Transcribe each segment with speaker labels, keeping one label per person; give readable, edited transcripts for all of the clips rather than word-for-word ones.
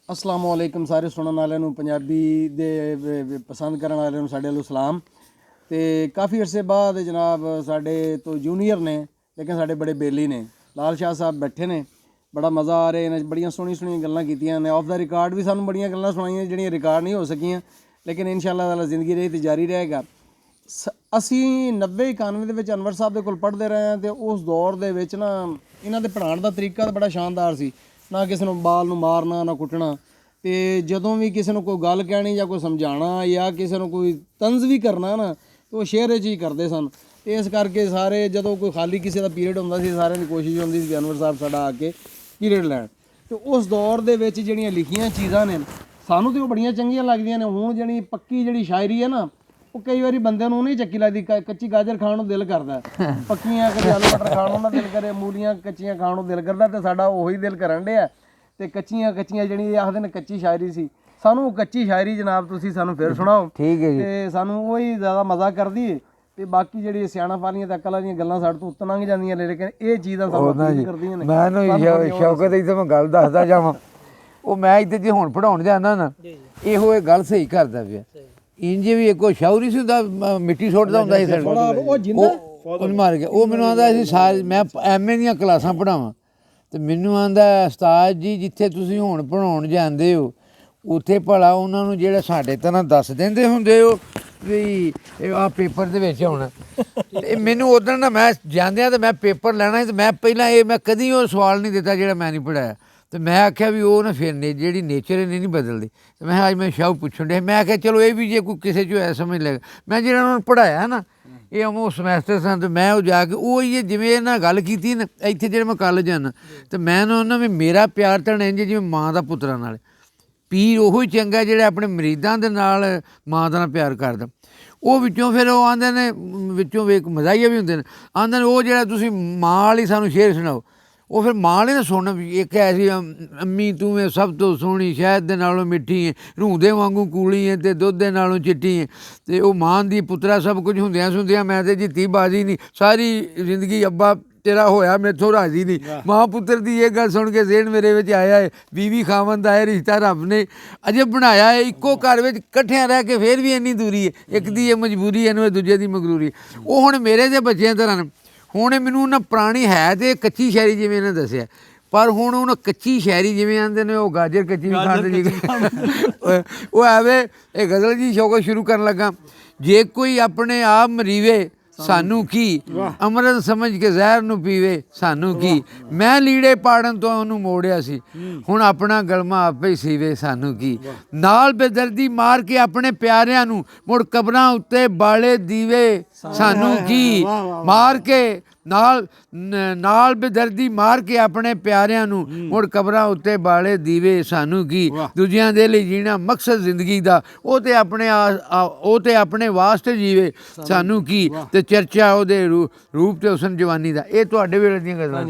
Speaker 1: अस्सलाम वालेकुम सारे सुनने वाले नूं पंजाबी दे पसंद करने वाले नूं साडे वालों सलाम। ते काफ़ी अरसे बाद जनाब साडे तो जूनियर ने लेकिन साडे बड़े बेली ने लाल शाह साहब बैठे ने। बड़ा मज़ा आ रहा है, बड़ियां सोहनी सोहनी गल्लां कीतियां ने। ऑफ द रिकॉर्ड भी सानूं बड़ियां गल्लां सुनाइयां जिहड़ियां रिकॉर्ड नहीं हो सकियां, लेकिन इंशाअल्लाह ताला जिंदगी रही तो जारी रहेगा। ਅਸੀਂ 90-91 ਦੇ ਵਿੱਚ ਅਨਵਰ ਸਾਹਿਬ ਦੇ ਕੋਲ ਪੜ੍ਹਦੇ ਰਹੇ ਹਾਂ, ਤੇ ਉਸ ਦੌਰ ਦੇ ਵਿੱਚ ਨਾ ਇਹਨਾਂ ਦੇ ਪੜ੍ਹਾਉਣ ਦਾ ਤਰੀਕਾ ਤਾਂ ਬੜਾ ਸ਼ਾਨਦਾਰ ਸੀ। ਨਾ ਕਿਸੇ ਨੂੰ ਬਾਲ ਨੂੰ ਮਾਰਨਾ ਨਾ ਕੁੱਟਣਾ, ਤੇ ਜਦੋਂ ਵੀ ਕਿਸੇ ਨੂੰ ਕੋਈ ਗੱਲ ਕਹਿਣੀ ਜਾਂ ਕੋਈ ਸਮਝਾਉਣਾ ਜਾਂ ਕਿਸੇ ਨੂੰ ਕੋਈ ਤੰਜ਼ ਵੀ ਕਰਨਾ ਨਾ, ਤੇ ਉਹ ਸ਼ੇਅਰ 'ਚ ਹੀ ਕਰਦੇ ਸਨ। ਤੇ ਇਸ ਕਰਕੇ ਸਾਰੇ ਜਦੋਂ ਕੋਈ ਖਾਲੀ ਕਿਸੇ ਦਾ ਪੀਰੀਅਡ ਹੁੰਦਾ ਸੀ, ਸਾਰਿਆਂ ਦੀ ਕੋਸ਼ਿਸ਼ ਹੁੰਦੀ ਸੀ ਕਿ ਅਨਵਰ ਸਾਹਿਬ ਸਾਡਾ ਆ ਕੇ ਪੀਰੀਅਡ ਲੈਣ। ਤੇ ਉਸ ਦੌਰ ਦੇ ਵਿੱਚ ਜਿਹੜੀਆਂ ਲਿਖੀਆਂ ਚੀਜ਼ਾਂ ਨੇ ਸਾਨੂੰ ਤਾਂ ਉਹ ਬੜੀਆਂ ਚੰਗੀਆਂ ਲੱਗਦੀਆਂ ਨੇ। ਹੁਣ ਜਿਹੜੀ ਪੱਕੀ ਜਿਹੜੀ ਸ਼ਾਇਰੀ ਹੈ ਨਾ, ਉਹ ਕਈ ਵਾਰੀ ਬੰਦੇ ਨੂੰ ਨਹੀਂ ਚੱਕੀ ਲੱਗਦੀ। ਕੱਚੀ ਗਾਜਰ ਖਾਣ ਨੂੰ ਦਿਲ ਕਰਦਾ, ਪੱਕੀਆਂ ਕਦੇ ਆਲੂ ਮਟਰ ਖਾਣ ਨੂੰ ਦਿਲ ਕਰੇ, ਮੂਲੀਆਂ ਕੱਚੀਆਂ ਖਾਣ ਨੂੰ ਦਿਲ ਕਰਦਾ, ਤੇ ਸਾਡਾ ਉਹੀ ਦਿਲ ਕਰਨ ਡਿਆ। ਤੇ ਕੱਚੀਆਂ ਜਿਹੜੀ ਆਖਦੇ ਨੇ ਕੱਚੀ ਸ਼ਾਇਰੀ ਸੀ, ਸਾਨੂੰ ਕੱਚੀ ਸ਼ਾਇਰੀ ਜਨਾਬ ਤੁਸੀਂ ਸਾਨੂੰ ਫਿਰ ਸੁਣਾਓ।
Speaker 2: ਠੀਕ ਹੈ ਜੀ।
Speaker 1: ਤੇ ਸਾਨੂੰ ਉਹੀ ਜ਼ਿਆਦਾ ਮਜ਼ਾ ਕਰਦੀ ਹੈ। ਤੇ ਬਾਕੀ ਜਿਹੜੀ ਸਿਆਣਾ ਵਾਲੀਆਂ ਤੇ ਅਕਲ ਵਾਲੀਆਂ ਗੱਲਾਂ ਸਾਡੇ ਤੋਂ ਉੱਤੇ ਲੰਘ ਜਾਂਦੀਆਂ ਨੇ, ਲੇਕਿਨ ਇਹ ਚੀਜ਼ਾਂ ਸਾਨੂੰ ਅਪੀਲ ਕਰਦੀਆਂ ਨੇ।
Speaker 2: ਮੈਨੂੰ ਸ਼ੌਕਤ ਇੱਥੇ ਮੈਂ ਗੱਲ ਦੱਸਦਾ ਜਾਵਾਂ, ਉਹ ਮੈਂ ਇੱਥੇ ਜੇ ਹੁਣ ਪੜਾਉਣ ਜਾਂਦਾ ਨਾ, ਇਹੋ ਇਹ ਗੱਲ ਸਹੀ ਕਰਦਾ ਪਿਆ। ਇੰਜ ਵੀ ਇੱਕ ਸ਼ਾਉ ਨਹੀਂ ਸੀ ਹੁੰਦਾ, ਮਿੱਟੀ ਸੁੱਟਦਾ ਹੁੰਦਾ ਸੀ ਉਹ ਮਾਰ ਗਿਆ। ਉਹ ਮੈਨੂੰ ਆਂਦਾ ਸੀ ਸਾਰੇ ਮੈਂ ਐਮਏ ਦੀਆਂ ਕਲਾਸਾਂ ਪੜ੍ਹਾਵਾਂ, ਤੇ ਮੈਨੂੰ ਆਂਦਾ ਉਸਤਾਦ ਜੀ ਜਿੱਥੇ ਤੁਸੀਂ ਹੁਣ ਪੜ੍ਹਾਉਣ ਜਾਂਦੇ ਹੋ ਉੱਥੇ ਭਲਾ ਉਹਨਾਂ ਨੂੰ ਜਿਹੜਾ ਸਾਡੇ ਤਰ੍ਹਾਂ ਦੱਸ ਦਿੰਦੇ ਹੁੰਦੇ ਹੋ ਵੀ ਆਹ ਪੇਪਰ ਦੇ ਵਿੱਚ ਆਉਣਾ। ਤੇ ਮੈਨੂੰ ਉਦੋਂ ਨਾ ਮੈਂ ਜਾਂਦਿਆਂ ਤਾਂ ਮੈਂ ਪੇਪਰ ਲੈਣਾ ਸੀ, ਤੇ ਮੈਂ ਪਹਿਲਾਂ ਮੈਂ ਕਦੀ ਉਹ ਸਵਾਲ ਨਹੀਂ ਦਿੱਤਾ ਜਿਹੜਾ ਮੈਂ ਨਹੀਂ ਪੜ੍ਹਾਇਆ। ਤੇ ਮੈਂ ਆਖਿਆ ਵੀ ਉਹ ਨਾ ਫਿਰ ਜਿਹੜੀ ਨੇਚਰ ਇਹਨੇ ਨਹੀਂ ਬਦਲਦੀ। ਤੇ ਮੈਂ ਅੱਜ ਮੈਂ ਸ਼ਾਹ ਪੁੱਛਣ ਡਿਆ, ਮੈਂ ਆਖਿਆ ਚਲੋ ਇਹ ਵੀ ਜੇ ਕੋਈ ਕਿਸੇ 'ਚੋਂ ਐ ਸਮਝ ਲਏਗਾ। ਮੈਂ ਜਿਹੜਾ ਉਹਨਾਂ ਨੂੰ ਪੜ੍ਹਾਇਆ ਨਾ, ਇਹ ਉਹ ਸਮੈਸਟਰ ਸਨ, ਤੇ ਮੈਂ ਉਹ ਜਾ ਕੇ ਉਹ ਹੀ ਜਿਵੇਂ ਇਹਨਾਂ ਗੱਲ ਕੀਤੀ ਨਾ ਇੱਥੇ ਜਿਹੜੇ ਮੈਂ ਕਾਲਜ ਜਾਣਾ, ਤੇ ਮੈਂ ਨਾ ਉਹਨਾਂ ਵੀ ਮੇਰਾ ਪਿਆਰ ਤਾਂ ਇੰਝ ਜਿਵੇਂ ਮਾਂ ਦਾ ਪੁੱਤਰਾਂ ਨਾਲ। ਪੀਰ ਉਹੋ ਹੀ ਚੰਗਾ ਜਿਹੜਾ ਆਪਣੇ ਮਰੀਦਾਂ ਦੇ ਨਾਲ ਮਾਂ ਦਾ ਨਾਲ ਪਿਆਰ ਕਰਦਾ। ਉਹ ਵਿੱਚੋਂ ਫਿਰ ਉਹ ਆਉਂਦੇ ਨੇ, ਵਿੱਚੋਂ ਵੇਖ ਮਜ਼ਾਹੀਆ ਵੀ ਹੁੰਦੇ ਨੇ, ਆਉਂਦੇ ਨੇ ਉਹ ਜਿਹੜਾ ਤੁਸੀਂ ਮਾਂ ਵਾਲੀ ਸਾਨੂੰ ਸ਼ੇਰ ਸੁਣਾਓ। ਉਹ ਫਿਰ ਮਾਂ ਵਾਲੇ ਨੇ ਸੁਣਨਾ ਵੀ ਇੱਕ ਐਸੀ ਅੰਮੀ ਤੂੰ ਹੈ ਸਭ ਤੋਂ ਸੋਹਣੀ, ਸ਼ਹਿਦ ਦੇ ਨਾਲੋਂ ਮਿੱਠੀ ਹੈ, ਰੂੰਦੇ ਵਾਂਗੂ ਕੂਲੀ ਹੈ, ਅਤੇ ਦੁੱਧ ਦੇ ਨਾਲੋਂ ਚਿੱਟੀ ਹੈ। ਅਤੇ ਉਹ ਮਾਂ ਦੀ ਪੁੱਤਰਾ ਸਭ ਕੁਝ ਹੁੰਦਿਆਂ ਸੁਣਦਿਆਂ ਮੈਂ ਤਾਂ ਜਿੱਤੀ ਬਾਜ਼ੀ ਨਹੀਂ, ਸਾਰੀ ਜ਼ਿੰਦਗੀ ਅੱਬਾ ਤੇਰਾ ਹੋਇਆ ਮੈਥੋਂ ਰਾਜ਼ੀ ਨਹੀਂ। ਮਾਂ ਪੁੱਤਰ ਦੀ ਇਹ ਗੱਲ ਸੁਣ ਕੇ ਜ਼ੇਨ ਮੇਰੇ ਵਿੱਚ ਆਇਆ ਹੈ, ਬੀਵੀ ਖਾਵਨ ਦਾ ਇਹ ਰਿਸ਼ਤਾ ਰੱਬ ਨੇ ਅਜੇ ਬਣਾਇਆ ਹੈ। ਇੱਕੋ ਘਰ ਵਿੱਚ ਇਕੱਠਿਆਂ ਰਹਿ ਕੇ ਫਿਰ ਵੀ ਇੰਨੀ ਦੂਰੀ ਹੈ, ਇੱਕ ਦੀ ਇਹ ਮਜਬੂਰੀ ਇਹਨੂੰ, ਦੂਜੇ ਦੀ ਮਗਰੂਰੀ। ਉਹ ਹੁਣ ਮੇਰੇ ਦੇ ਬੱਚਿਆਂ ਤਰ੍ਹਾਂ ਹੁਣ ਮੈਨੂੰ ਉਹਨਾਂ ਪੁਰਾਣੀ ਹੈ ਤੇ ਕੱਚੀ ਸ਼ਾਇਰੀ ਜਿਵੇਂ ਇਹਨੇ ਦੱਸਿਆ, ਪਰ ਹੁਣ ਉਹਨਾਂ ਕੱਚੀ ਸ਼ਾਇਰੀ ਜਿਵੇਂ ਆਂਦੇ ਨੇ ਉਹ ਗਾਜਰ ਕੱਚੀ ਵੀ ਖਾਂਦੇ ਜੀ। ਉਹ ਐਵੇਂ ਇਹ ਗਜ਼ਲ ਜੀ ਸ਼ੌਕ ਸ਼ੁਰੂ ਕਰਨ ਲੱਗਾ। ਜੇ ਕੋਈ ਆਪਣੇ ਆਪ ਮਰੀਵੇ ਸਾਨੂੰ ਕੀ, ਅੰਮ੍ਰਿਤ ਸਮਝ ਕੇ ਜ਼ਹਿਰ ਨੂੰ ਪੀਵੇ ਸਾਨੂੰ ਕੀ। ਮੈਂ ਲੀੜੇ ਪਾੜਨ ਤੋਂ ਉਹਨੂੰ ਮੋੜਿਆ ਸੀ, ਹੁਣ ਆਪਣਾ ਗਲਮਾ ਆਪੇ ਹੀ ਸੀਵੇ ਸਾਨੂੰ ਕੀ। ਨਾਲ ਬੇਦਰਦੀ ਮਾਰ ਕੇ ਆਪਣੇ ਪਿਆਰਿਆਂ ਨੂੰ ਮੁੜ ਕਬਰਾਂ ਉੱਤੇ ਬਾਲੇ ਦੀਵੇ ਸਾਨੂੰ ਕੀ। ਮਾਰ ਕੇ ਨਾਲ ਬੇਦਰਦੀ ਮਾਰ ਕੇ ਆਪਣੇ ਪਿਆਰਿਆਂ ਨੂੰ ਮੁੜ ਕਬਰਾਂ ਉੱਤੇ ਬਾਲੇ ਦੀਵੇ ਸਾਨੂੰ ਕੀ। ਦੂਜਿਆਂ ਦੇ ਲਈ ਜੀਣਾ ਮਕਸਦ ਜ਼ਿੰਦਗੀ ਦਾ, ਉਹ ਤੇ ਆਪਣੇ ਵਾਸਤੇ ਜੀਵੇ ਸਾਨੂੰ ਕੀ। ਤੇ ਚਰਚਾ ਉਹਦੇ ਰੂਪ ਤੇ ਹੁਸਨ ਜਵਾਨੀ ਦਾ, ਇਹ ਤੁਹਾਡੇ ਵੇਲੇ ਦੀਆਂ ਗੱਲਾਂ।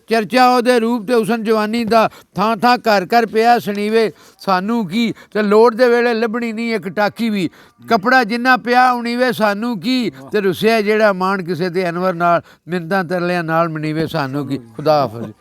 Speaker 2: ਚਰਚਾ ਉਹਦੇ ਰੂਪ ਤੇ ਹੁਸਨ ਜਵਾਨੀ ਦਾ, ਥਾਂ ਥਾਂ ਘਰ ਘਰ ਪਿਆ ਸਣੀਵੇ ਸਾਨੂੰ ਕੀ। ਤੇ ਲੋੜ ਦੇ ਵੇਲੇ ਲੱਭਣੀ ਨਹੀਂ ਇੱਕ ਟਾਕੀ ਵੀ, ਕੱਪੜਾ ਜਿੰਨਾ ਪਿਆ ਉਣੀਵੇ ਸਾਨੂੰ ਕੀ। ਤੇ ਰੁੱਸਿਆ ਜਿਹੜਾ ਮਾਣ ਕਿਸੇ ਤੇ ਅਨਵਰ ਨਾਲ, ਮਿੰਨਤਾਂ ਤਰਲਿਆਂ ਨਾਲ ਮਨੀਵੇ ਸਾਨੂੰ ਕੀ। ਖੁਦਾ ਹਾਫਿਜ਼।